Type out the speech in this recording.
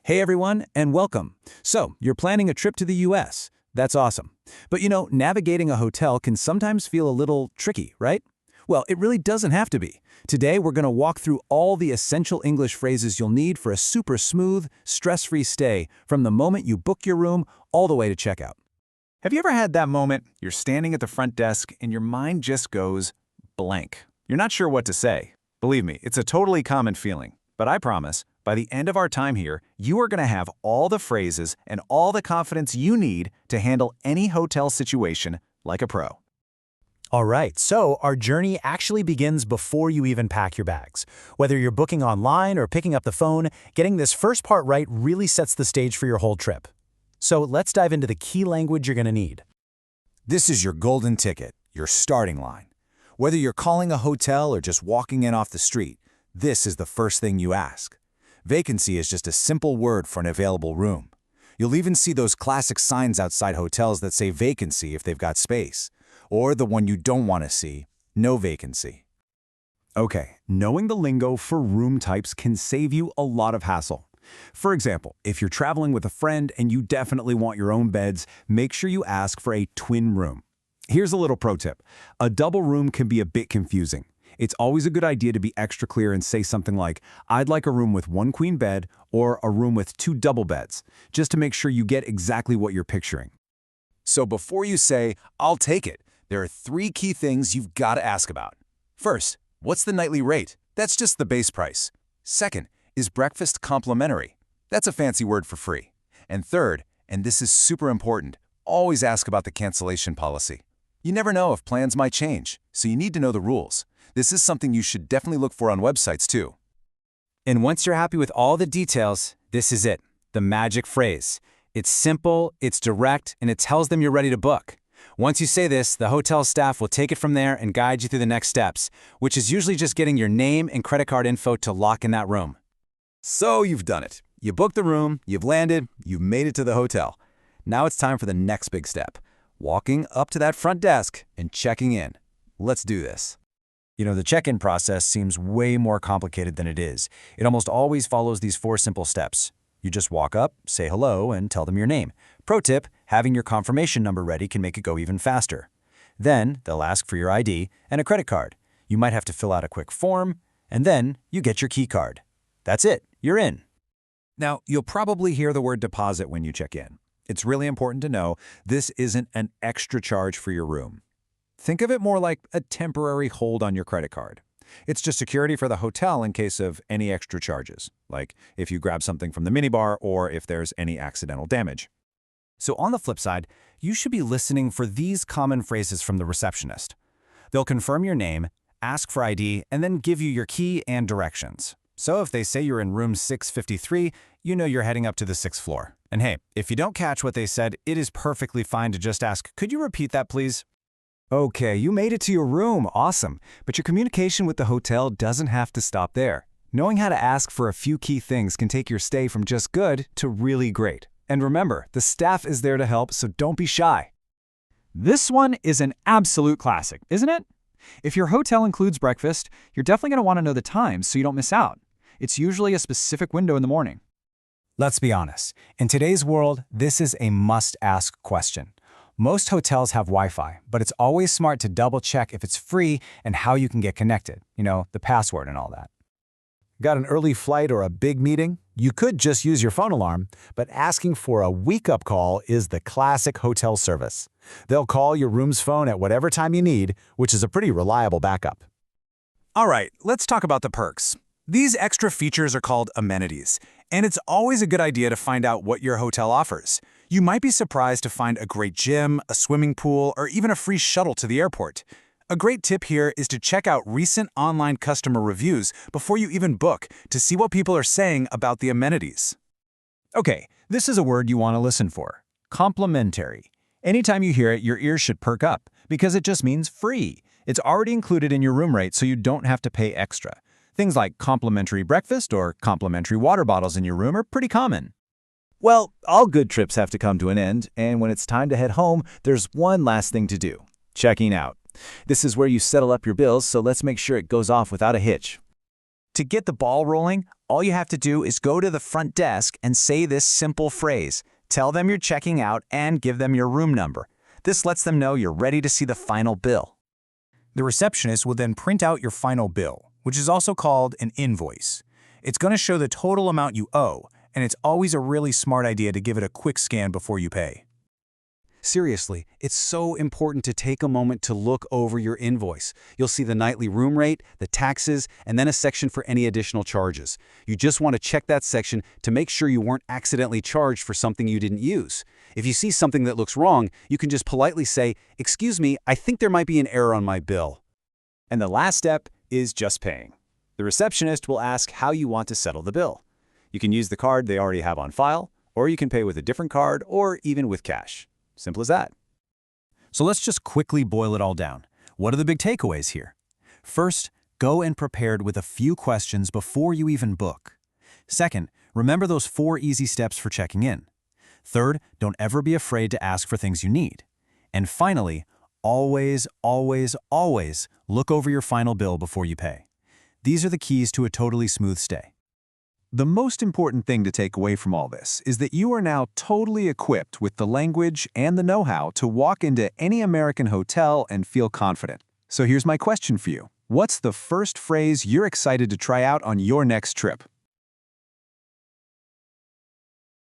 Hey everyone, and welcome. So, you're planning a trip to the US. That's awesome. But navigating a hotel can sometimes feel a little tricky, right? Well, it really doesn't have to be. Today, we're going to walk through all the essential English phrases you'll need for a super smooth, stress-free stay from the moment you book your room all the way to checkout. Have you ever had that moment you're standing at the front desk and your mind just goes blank? You're not sure what to say. Believe me, it's a totally common feeling. But I promise, by the end of our time here, you are going to have all the phrases and all the confidence you need to handle any hotel situation like a pro. All right, so our journey actually begins before you even pack your bags. Whether you're booking online or picking up the phone, getting this first part right really sets the stage for your whole trip. So let's dive into the key language you're going to need. This is your golden ticket, your starting line. Whether you're calling a hotel or just walking in off the street, this is the first thing you ask. Vacancy is just a simple word for an available room. You'll even see those classic signs outside hotels that say vacancy if they've got space. Or the one you don't want to see, no vacancy. Okay, knowing the lingo for room types can save you a lot of hassle. For example, if you're traveling with a friend and you definitely want your own beds, make sure you ask for a twin room. Here's a little pro tip. A double room can be a bit confusing. It's always a good idea to be extra clear and say something like, I'd like a room with one queen bed or a room with two double beds, just to make sure you get exactly what you're picturing. So before you say, I'll take it, there are 3 key things you've got to ask about. First, what's the nightly rate? That's just the base price. Second, is breakfast complimentary? That's a fancy word for free. And third, and this is super important, always ask about the cancellation policy. You never know if plans might change, so you need to know the rules. This is something you should definitely look for on websites too. And once you're happy with all the details, this is it, the magic phrase. It's simple, it's direct, and it tells them you're ready to book. Once you say this, the hotel staff will take it from there and guide you through the next steps, which is usually just getting your name and credit card info to lock in that room. So you've done it. You booked the room, you've landed, you've made it to the hotel. Now it's time for the next big step, walking up to that front desk and checking in. Let's do this. The check-in process seems way more complicated than it is. It almost always follows these 4 simple steps. You just walk up, say hello, and tell them your name. Pro tip, having your confirmation number ready can make it go even faster. Then, they'll ask for your ID and a credit card. You might have to fill out a quick form, and then you get your key card. That's it, you're in. Now, you'll probably hear the word deposit when you check in. It's really important to know this isn't an extra charge for your room. Think of it more like a temporary hold on your credit card. It's just security for the hotel in case of any extra charges, like if you grab something from the minibar or if there's any accidental damage. So on the flip side, you should be listening for these common phrases from the receptionist. They'll confirm your name, ask for ID, and then give you your key and directions. So if they say you're in room 653, you know you're heading up to the 6th floor. And hey, if you don't catch what they said, it is perfectly fine to just ask, could you repeat that, please? Okay, you made it to your room, awesome. But your communication with the hotel doesn't have to stop there. Knowing how to ask for a few key things can take your stay from just good to really great. And remember, the staff is there to help, so don't be shy. This one is an absolute classic, isn't it? If your hotel includes breakfast, you're definitely going to want to know the times so you don't miss out. It's usually a specific window in the morning. Let's be honest. In today's world, this is a must-ask question. Most hotels have Wi-Fi, but it's always smart to double-check if it's free and how you can get connected. The password and all that. Got an early flight or a big meeting? You could just use your phone alarm, but asking for a wake-up call is the classic hotel service. They'll call your room's phone at whatever time you need, which is a pretty reliable backup. All right, let's talk about the perks. These extra features are called amenities, and it's always a good idea to find out what your hotel offers. You might be surprised to find a great gym, a swimming pool, or even a free shuttle to the airport. A great tip here is to check out recent online customer reviews before you even book to see what people are saying about the amenities. Okay, this is a word you want to listen for. Complimentary. Anytime you hear it, your ears should perk up because it just means free. It's already included in your room rate, so you don't have to pay extra. Things like complimentary breakfast or complimentary water bottles in your room are pretty common. Well, all good trips have to come to an end, and when it's time to head home, there's one last thing to do: checking out. This is where you settle up your bills, so let's make sure it goes off without a hitch. To get the ball rolling, All you have to do is go to the front desk and say this simple phrase. Tell them you're checking out and give them your room number. This lets them know you're ready to see the final bill. The receptionist will then print out your final bill, which is also called an invoice. It's going to show the total amount you owe, and it's always a really smart idea to give it a quick scan before you pay. Seriously, it's so important to take a moment to look over your invoice. You'll see the nightly room rate, the taxes, and then a section for any additional charges. You just want to check that section to make sure you weren't accidentally charged for something you didn't use. If you see something that looks wrong, you can just politely say, "Excuse me, I think there might be an error on my bill." And the last step is just paying. The receptionist will ask how you want to settle the bill. You can use the card they already have on file, or you can pay with a different card, or even with cash. Simple as that. So let's just quickly boil it all down. What are the big takeaways here? First, go in prepared with a few questions before you even book. Second, remember those 4 easy steps for checking in. Third, don't ever be afraid to ask for things you need. And finally, always, always, always look over your final bill before you pay. These are the keys to a totally smooth stay. The most important thing to take away from all this is that you are now totally equipped with the language and the know-how to walk into any American hotel and feel confident. So here's my question for you. What's the first phrase you're excited to try out on your next trip?